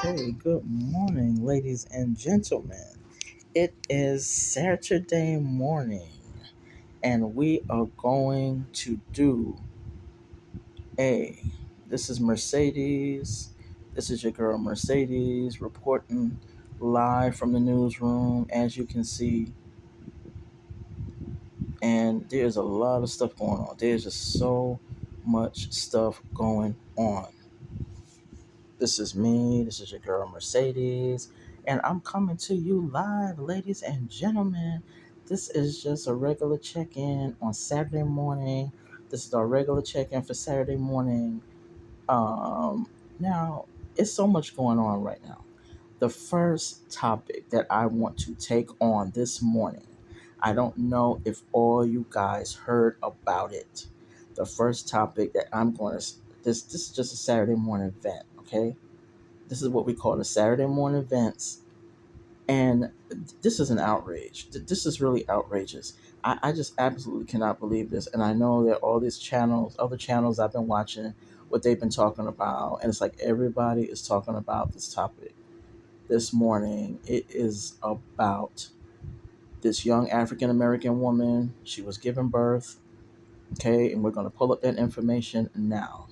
Okay, good morning, ladies and gentlemen. It is Saturday morning, and we are going to do a. This is Mercedes. This is your girl Mercedes reporting live from the newsroom, as you can see. And there's a lot of stuff going on. There's just so much stuff going on. This is me. This is your girl Mercedes. And I'm coming to you live, ladies and gentlemen. This is just a regular check in on Saturday morning. This is our regular check in for Saturday morning. Now, it's so much going on right now. The first topic that I want to take on this morning, I don't know if all you guys heard about it. The first topic that I'm going to, this is just a Saturday morning event, okay? This is what we call the Saturday morning events. And this is an outrage. This is really outrageous. I just absolutely cannot believe this. And I know that all these channels, other channels I've been watching, what they've been talking about, and it's like everybody is talking about this topic. This morning, it is about this young African American woman. She was given birth, okay, and we're going to pull up that information now.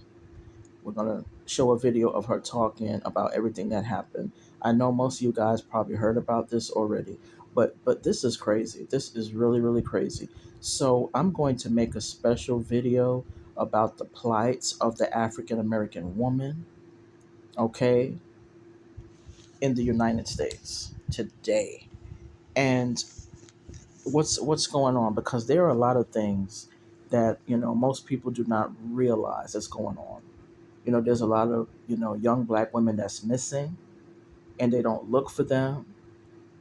We're gonna show a video of her talking about everything that happened. I know most of you guys probably heard about this already, but this is crazy. This is really really crazy. So I'm going to make a special video about the plights of the African American woman, okay, in the United States today. And what's going on, because there are a lot of things that most people do not realize that's going on. There's a lot of young black women that's missing, and they don't look for them.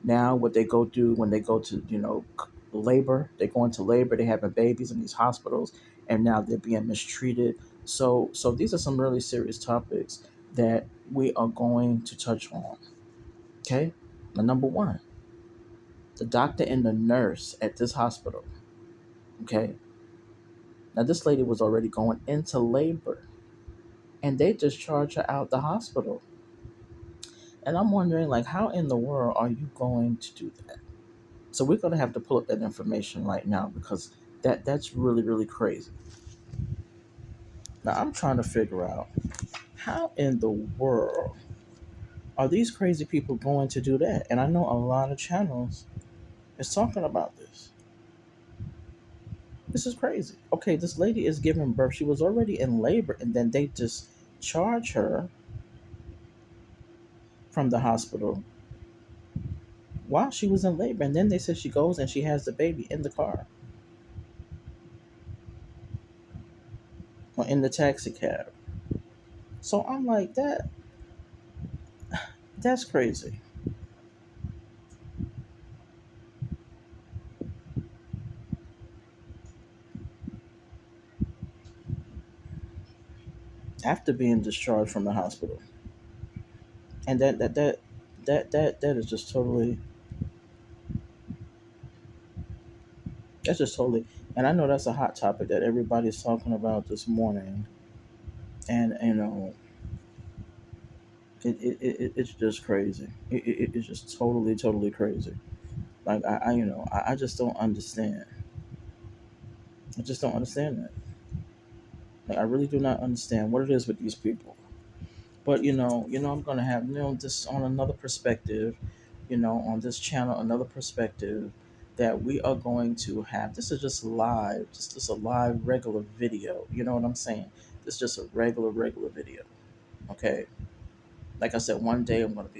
Now what they go do when they go to labor, they go into labor, they having babies in these hospitals, and now they're being mistreated. So these are some really serious topics that we are going to touch on. Okay. Now, number one, the doctor and the nurse at this hospital. Okay. Now this lady was already going into labor, and they discharged her out the hospital. And I'm wondering, like, how in the world are you going to do that? So we're going to have to pull up that information right now, because that's really, really crazy. Now, I'm trying to figure out, how in the world are these crazy people going to do that? And I know a lot of channels is talking about this. This is crazy. Okay, this lady is giving birth. She was already in labor, and then they just charge her from the hospital while she was in labor. And then they said she goes and she has the baby in the car or in the taxi cab. So I'm like, that's crazy. After being discharged from the hospital. And that is just totally, that's just totally, and I know that's a hot topic that everybody's talking about this morning. And it's just crazy. It's just totally crazy. Like I just don't understand. I just don't understand that. Like, I really do not understand what it is with these people. But I'm gonna have this on another perspective, on this channel, another perspective that we are going to have. This is just live, just a live regular video. You know what I'm saying? This is just a regular video. Okay. Like I said, one day I'm gonna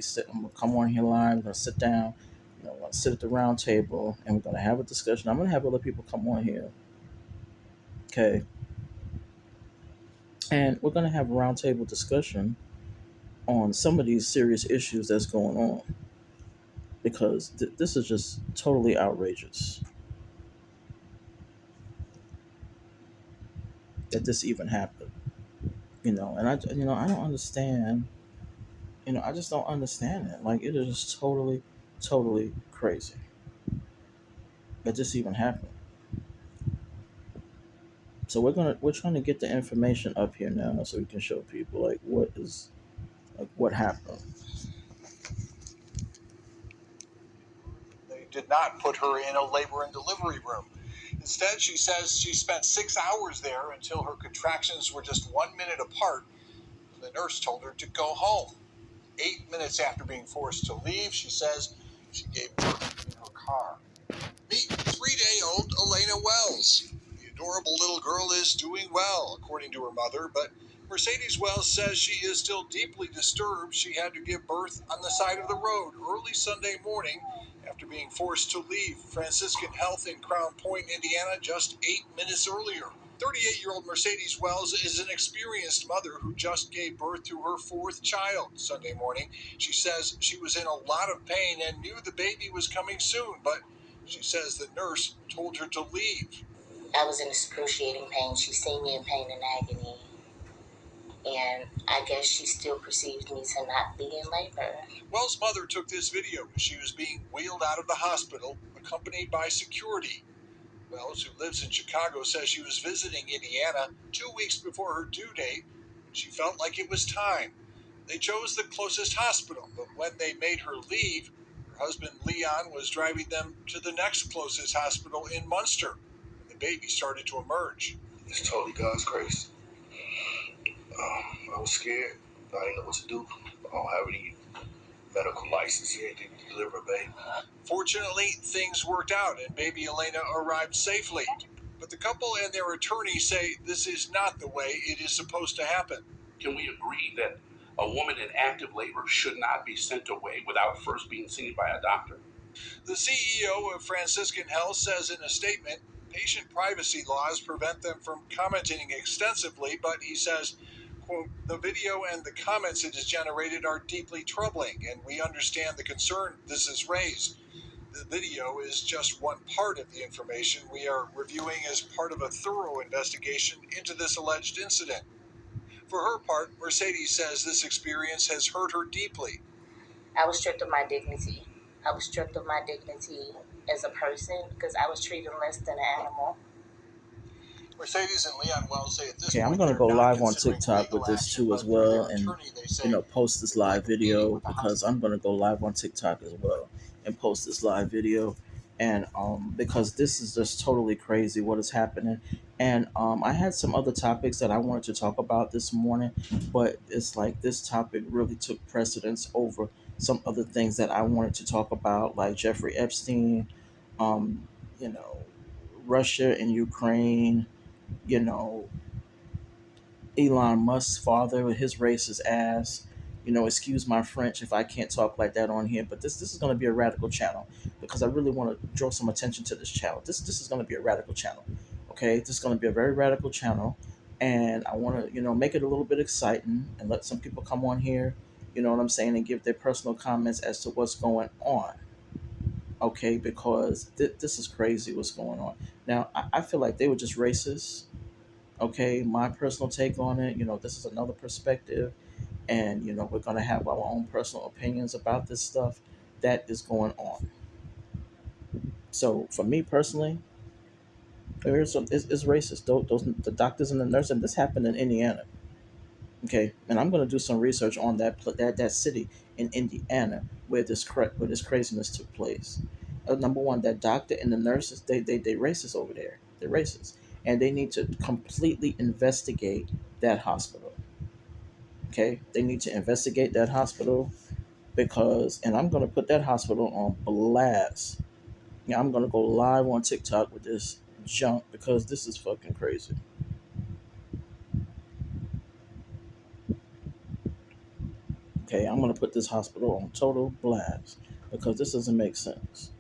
come on here live. I'm gonna sit down. We're gonna sit at the round table and we're gonna have a discussion. I'm gonna have other people come on here, okay, and we're gonna have a round table discussion on some of these serious issues that's going on because this is just totally outrageous that this even happened. And I don't understand. I just don't understand it. Like, it is just totally, totally crazy that this even happened. So we're trying to get the information up here now so we can show people like what happened. They did not put her in a labor and delivery room. Instead, she says she spent 6 hours there until her contractions were just 1 minute apart. The nurse told her to go home. 8 minutes after being forced to leave, she says she gave birth in her car. Meet 3-day-old Elena Wells. The adorable little girl is doing well, according to her mother, but Mercedes Wells says she is still deeply disturbed. She had to give birth on the side of the road early Sunday morning after being forced to leave Franciscan Health in Crowne Point, Indiana, just 8 minutes earlier. 38-year-old Mercedes Wells is an experienced mother who just gave birth to her fourth child Sunday morning. She says she was in a lot of pain and knew the baby was coming soon, but she says the nurse told her to leave. I was in excruciating pain. She seen me in pain and agony. And I guess she still perceives me to not be in labor. Wells' mother took this video as she was being wheeled out of the hospital, accompanied by security. Wells, who lives in Chicago, says she was visiting Indiana 2 weeks before her due date. She felt like it was time. They chose the closest hospital, but when they made her leave, her husband Leon was driving them to the next closest hospital in Munster. The baby started to emerge. It's totally God's grace. I was scared. I didn't know what to do. I don't have any medical license here to deliver a baby. Fortunately, things worked out and baby Elena arrived safely. But the couple and their attorney say this is not the way it is supposed to happen. Can we agree that a woman in active labor should not be sent away without first being seen by a doctor? The CEO of Franciscan Health says in a statement, patient privacy laws prevent them from commenting extensively, but he says, quote, the video and the comments it has generated are deeply troubling, and we understand the concern this has raised. The video is just one part of the information we are reviewing as part of a thorough investigation into this alleged incident. For her part, Mercedes says this experience has hurt her deeply. I was stripped of my dignity. I was stripped of my dignity as a person because I was treated less than an animal. Mercedes and Leon Wells say at this Okay, I'm point gonna they're go not live on considering TikTok with legal this action, too as but through well, their and attorney they say post this they'd like live a meeting video with the because hospital. I'm gonna go live on TikTok as well and post this live video, and because this is just totally crazy what is happening, and I had some other topics that I wanted to talk about this morning, but it's like this topic really took precedence over some other things that I wanted to talk about, like Jeffrey Epstein, um, you know, Russia and Ukraine, you know, Elon Musk's father with his racist ass. Excuse my French if I can't talk like that on here, but this is going to be a radical channel because I really want to draw some attention to this channel. This is going to be a radical channel. Okay, this is going to be a very radical channel, and I want to make it a little bit exciting and let some people come on here. You know what I'm saying, and give their personal comments as to what's going on. Okay, because this is crazy what's going on. Now I feel like they were just racist. Okay, my personal take on it, this is another perspective, and we're going to have our own personal opinions about this stuff that is going on. So for me personally, it's racist. Those the doctors and the nurses, and this happened in Indiana. Okay, and I'm going to do some research on that city in Indiana where this craziness took place. Number one, that doctor and the nurses, they racist over there. They're racist, and they need to completely investigate that hospital. Okay, they need to investigate that hospital because, and I'm going to put that hospital on blast. Yeah, I'm going to go live on TikTok with this junk because this is fucking crazy. Okay, I'm going to put this hospital on total blast. because this doesn't make sense.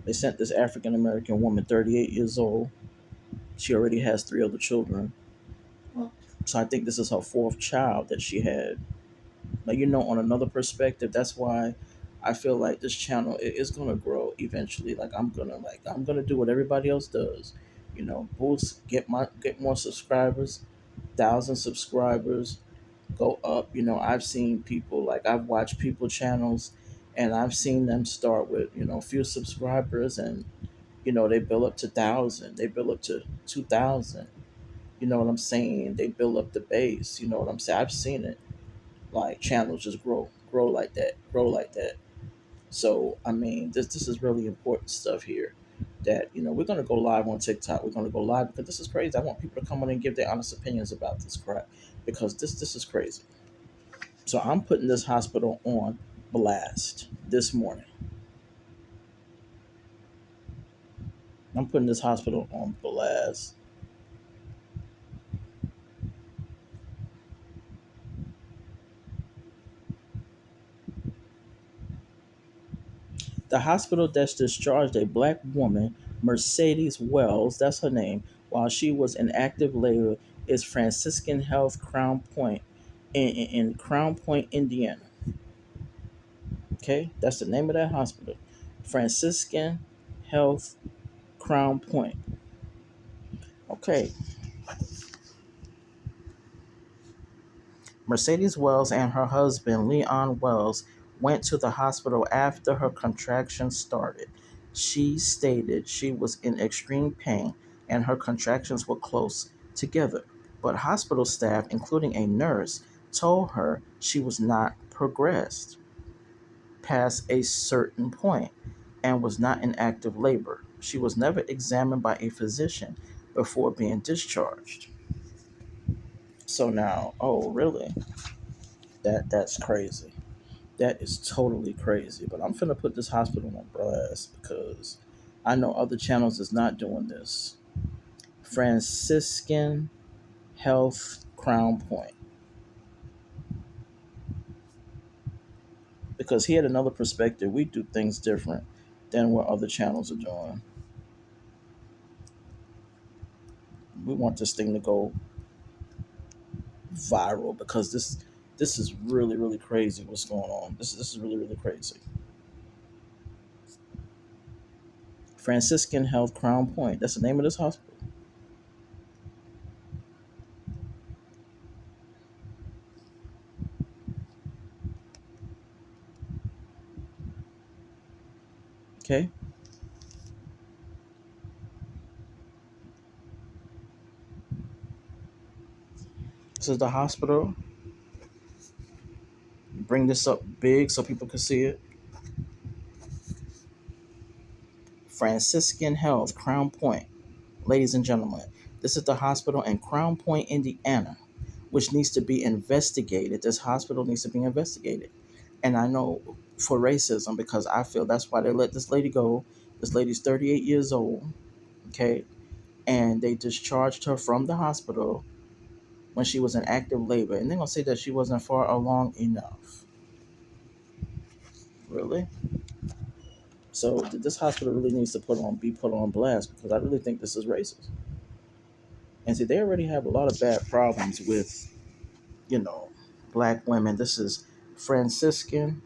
They sent this African American woman, 38 years old. She already has three other children. So I think this is her fourth child that she had. Like, on another perspective, that's why I feel like this channel is gonna grow eventually. Like I'm gonna do what everybody else does. Boost, get more subscribers, 1,000 subscribers, go up. I've seen people, like I've watched people channels, and I've seen them start with a few subscribers, and they build up to 1,000, they build up to 2,000. You know what I'm saying? They build up the base. You know what I'm saying? I've seen it. Like channels just grow like that, grow like that. So I mean, this is really important stuff here. That we're gonna go live on TikTok. We're gonna go live because this is crazy. I want people to come on and give their honest opinions about this crap because this is crazy. So I'm putting this hospital on blast this morning. I'm putting this hospital on blast. The hospital that's discharged a black woman, Mercedes Wells, that's her name, while she was in active labor is Franciscan Health Crown Point in Crowne Point, Indiana. Okay, that's the name of that hospital. Franciscan Health Crown Point. Okay, Mercedes Wells and her husband, Leon Wells, went to the hospital after her contractions started. She stated she was in extreme pain and her contractions were close together. But hospital staff, including a nurse, told her she was not progressed past a certain point and was not in active labor. She was never examined by a physician before being discharged. So now, oh, really? That's crazy. That is totally crazy. But I'm finna put this hospital on blast because I know other channels is not doing this. Franciscan Health Crown Point. Because he had another perspective. We do things different than what other channels are doing. We want this thing to go viral because this is really, really crazy what's going on. This is really, really crazy. Franciscan Health Crown Point. That's the name of this hospital. Okay. This is the hospital. Bring this up big so people can see it. Franciscan Health, Crown Point. Ladies and gentlemen, this is the hospital in Crowne Point, Indiana, which needs to be investigated. This hospital needs to be investigated. And I know for racism, because I feel that's why they let this lady go. This lady's 38 years old, okay? And they discharged her from the hospital when she was in active labor. And they're going to say that she wasn't far along enough. Really? So this hospital really needs to be put on blast because I really think this is racist. And see, they already have a lot of bad problems with, you know, black women. This is Franciscan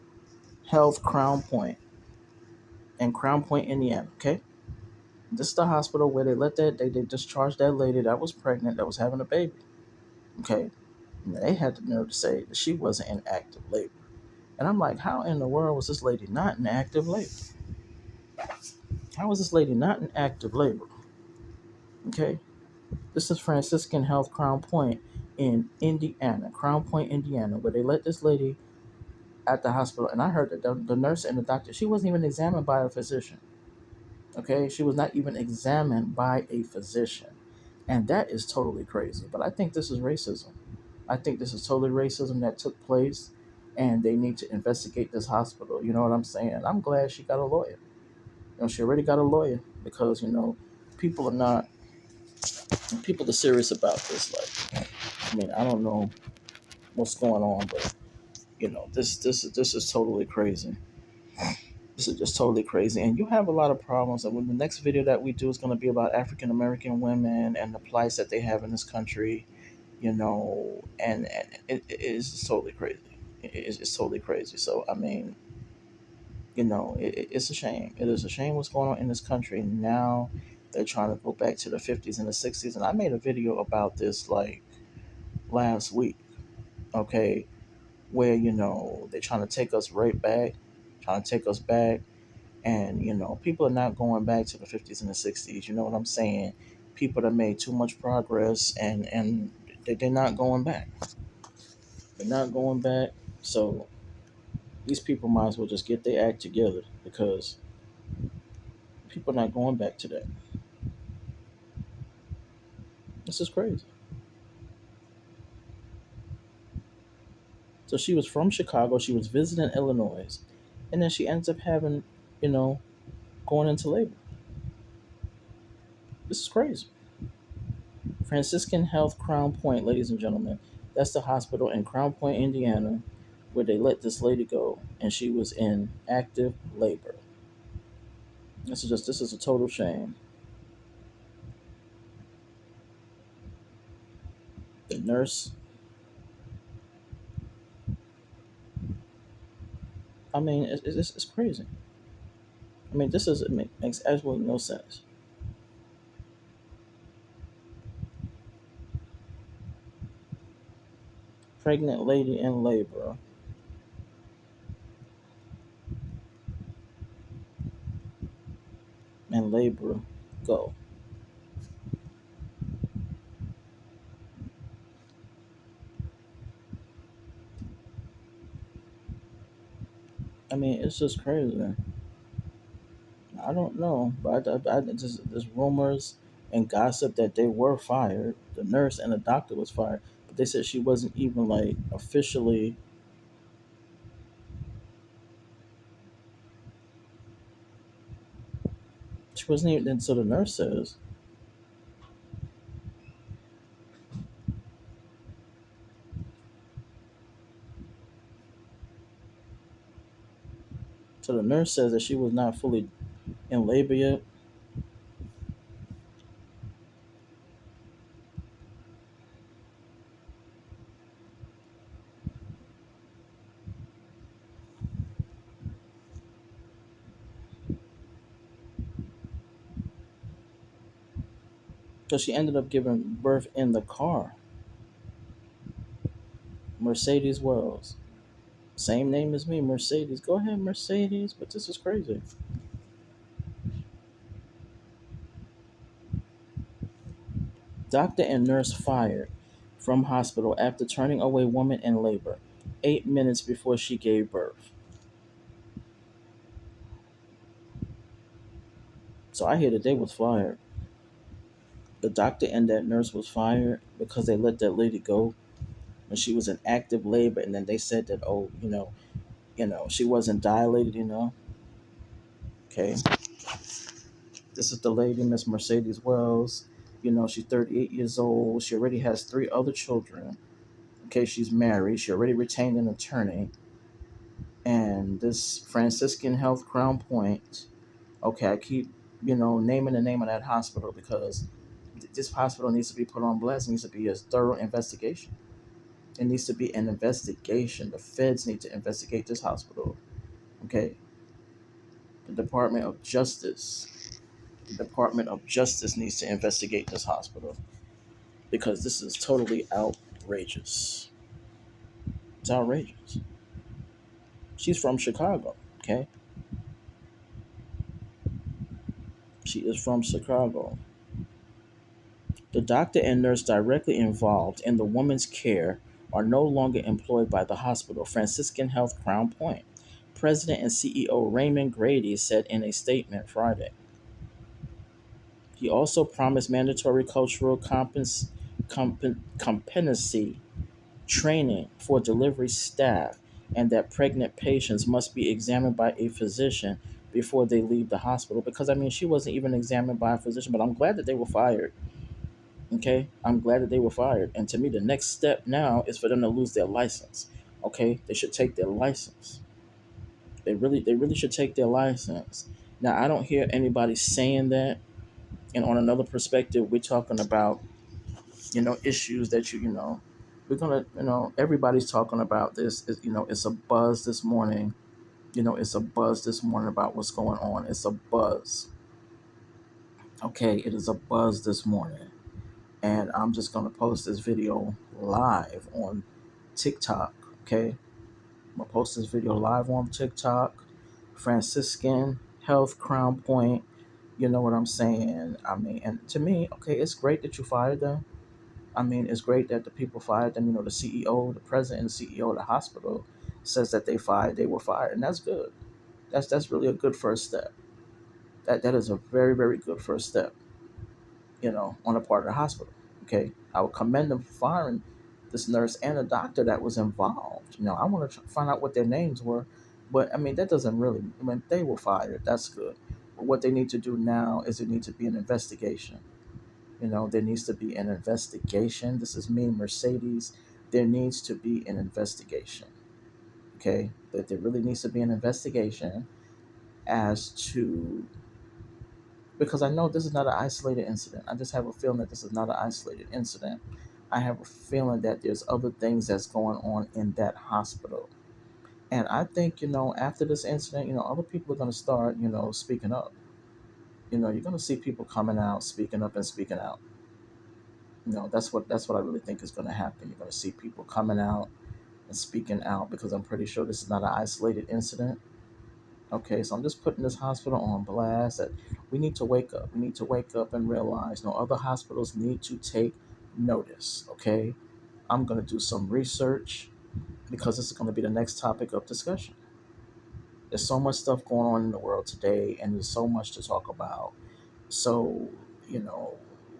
Health Crown Point in Crown Point, Indiana. Okay, this is the hospital where they discharged that lady that was pregnant that was having a baby. Okay, and they had the nerve to say that she wasn't in active labor. And I'm like, how in the world was this lady not in active labor? How was this lady not in active labor? Okay, this is Franciscan Health Crown Point in Indiana, Crown Point, Indiana, where they let this lady at the hospital. And I heard that the nurse and the doctor, she wasn't even examined by a physician. Okay, she was not even examined by a physician. And that is totally crazy. But I think this is racism. I think this is totally racism that took place, and they need to investigate this hospital. You know what I'm saying? I'm glad she got a lawyer. She already got a lawyer because people are not People are serious about this. Like, I mean, I don't know what's going on, but this is totally crazy. This is just totally crazy, and you have a lot of problems. And when the next video that we do is going to be about African American women and the plights that they have in this country, and it is just totally crazy. It's totally crazy. So I mean, it's a shame. It is a shame what's going on in this country. Now they're trying to go back to the 50s and the 60s, and I made a video about this like last week. Okay, where they're trying to take us right back, trying to take us back. And people are not going back to the 50s and the 60s. You know what I'm saying? People that made too much progress, and they're not going back. They're not going back. So these people might as well just get their act together, because people are not going back to that. This is crazy. So she was from Chicago. She was visiting Illinois, and then she ends up having, you know, going into labor. This is crazy. Franciscan Health Crowne Point, ladies and gentlemen. That's the hospital in Crowne Point, Indiana, where they let this lady go, and she was in active labor. This is a total shame. The nurse, I mean, it's crazy. I mean, it makes absolutely no sense. Pregnant lady in labor, go. I mean, it's just crazy. I don't know, but there's rumors and gossip that they were fired. The nurse and the doctor was fired, but they said she wasn't even like officially. She wasn't even. And so the nurse says. So the nurse says that she was not fully in labor yet. So she ended up giving birth in the car. Mercedes Wells. Same name as me, Mercedes. Go ahead, Mercedes. But this is crazy. Doctor and nurse fired from hospital after turning away woman in labor 8 minutes before she gave birth. So I hear that they was fired. The doctor and that nurse was fired because they let that lady go when she was in active labor, and then they said that, oh, she wasn't dilated. Okay, this is the lady, Miss Mercedes Wells. She's 38 years old. She already has three other children. Okay, she's married. She already retained an attorney. And this Franciscan Health Crown Point. Okay, I keep naming the name of that hospital because this hospital needs to be put on blast. It needs to be a thorough investigation. It needs to be an investigation. The feds need to investigate this hospital. Okay, the Department of Justice needs to investigate this hospital because this is totally outrageous. It's outrageous. She's from Chicago. Okay, she is from Chicago. The doctor and nurse directly involved in the woman's care are no longer employed by the hospital. Franciscan Health Crown Point. President and CEO Raymond Grady said in a statement Friday. He also promised mandatory cultural competency training for delivery staff, and that pregnant patients must be examined by a physician before they leave the hospital. Because I mean, she wasn't even examined by a physician, but I'm glad that they were fired. Okay, I'm glad that they were fired. And to me, the next step now is for them to lose their license. Okay, they should take their license. They really should take their license. Now, I don't hear anybody saying that. And on another perspective, we're talking about issues that we're gonna everybody's talking about this. It's a buzz this morning. It's a buzz this morning about what's going on. It's a buzz. Okay, it is a buzz this morning. And I'm just going to post this video live on TikTok. Okay, I'm going to post this video live on TikTok. Franciscan Health Crown Point. You know what I'm saying? I mean, and to me, okay, it's great that you fired them. I mean, it's great that the people fired them. The CEO, the president, and the CEO of the hospital says that they were fired, and that's good. That's really a good first step. That is a very very good first step. On the part of the hospital. Okay, I would commend them for firing this nurse and a doctor that was involved. I want to find out what their names were, but I mean that doesn't really. I mean they were fired. That's good. But what they need to do now is there needs to be an investigation. There needs to be an investigation. This is me, Mercedes. There needs to be an investigation. Okay, that there really needs to be an investigation as to because I know this is not an isolated incident. I just have a feeling that this is not an isolated incident. I have a feeling that there's other things that's going on in that hospital. And I think, after this incident, other people are going to start, speaking up. You're going to see people coming out, speaking up and speaking out. That's what I really think is going to happen. You're going to see people coming out and speaking out because I'm pretty sure this is not an isolated incident. Okay, so I'm just putting this hospital on blast that we need to wake up. We need to wake up and realize no other hospitals need to take notice. Okay, I'm going to do some research because this is going to be the next topic of discussion. There's so much stuff going on in the world today, and there's so much to talk about. So, you know,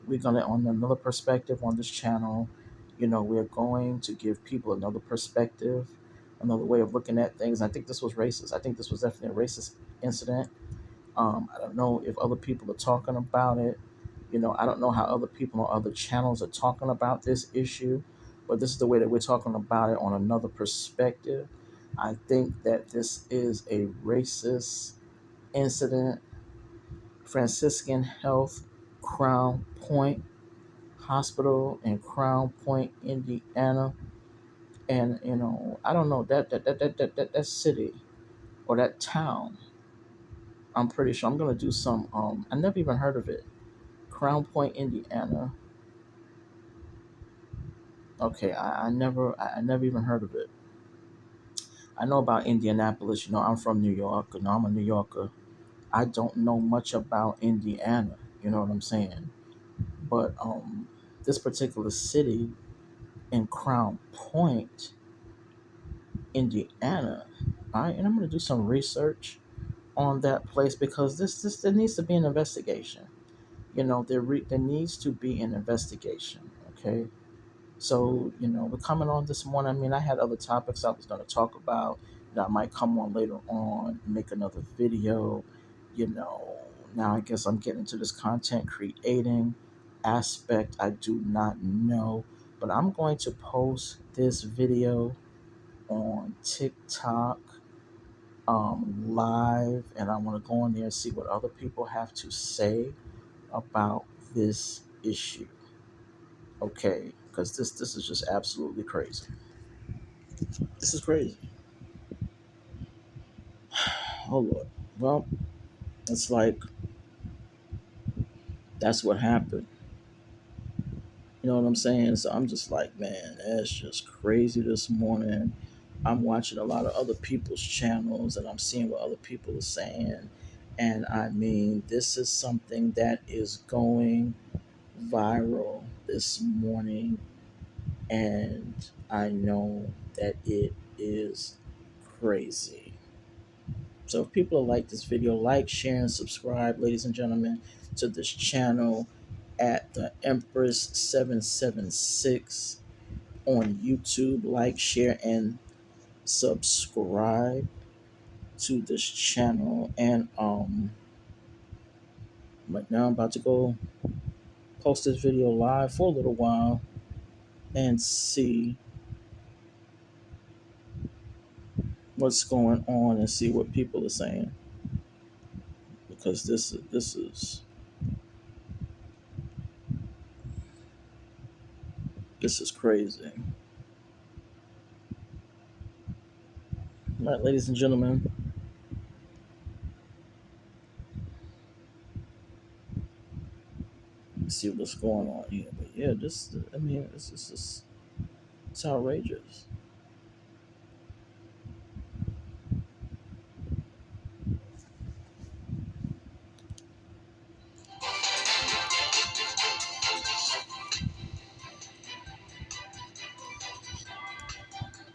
we're going to, on another perspective on this channel, we're going to give people another perspective, another way of looking at things. I think this was racist. I think this was definitely a racist incident. I don't know if other people are talking about it. I don't know how other people on other channels are talking about this issue, but this is the way that we're talking about it on another perspective. I think that this is a racist incident. Franciscan Health, Crown Point Hospital in Crowne Point, Indiana. And I don't know that city or that town. I'm pretty sure I'm gonna do some. I never even heard of it. Crowne Point, Indiana. Okay, I never even heard of it. I know about Indianapolis. I'm from New York. I'm a New Yorker. I don't know much about Indiana. You know what I'm saying? But this particular city in Crown Point, Indiana. All right, and I'm gonna do some research on that place because this there needs to be an investigation. There needs to be an investigation. Okay, so we're coming on this morning. I mean, I had other topics I was going to talk about that I might come on later on, make another video. You know, now I guess I'm getting into this content creating aspect. I do not know, but I'm going to post this video on TikTok live, and I want to go on there and see what other people have to say about this issue. Okay, because this is just absolutely crazy. This is crazy. Oh Lord. Well, it's like that's what happened. You know what I'm saying? So I'm just like, man, that's just crazy this morning. I'm watching a lot of other people's channels and I'm seeing what other people are saying. And I mean, this is something that is going viral this morning. And I know that it is crazy. So if people like this video, like, share, and subscribe, ladies and gentlemen, to this channel at the Empress 776 on YouTube. Like, share, and subscribe to this channel. And right now I'm about to go post this video live for a little while and see what's going on and see what people are saying, because this is crazy. All right, ladies and gentlemen, let's see what's going on here. But yeah, it's outrageous.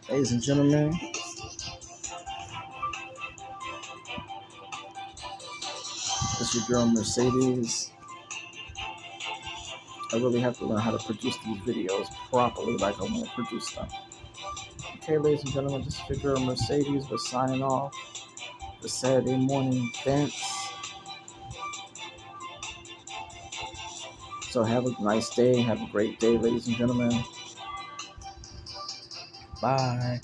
Ladies and gentlemen, this your girl Mercedes. I really have to learn how to produce these videos properly, like I want to produce them. Okay, ladies and gentlemen, this is your girl Mercedes. We're signing off the Saturday morning events. So have a nice day. Have a great day, ladies and gentlemen. Bye.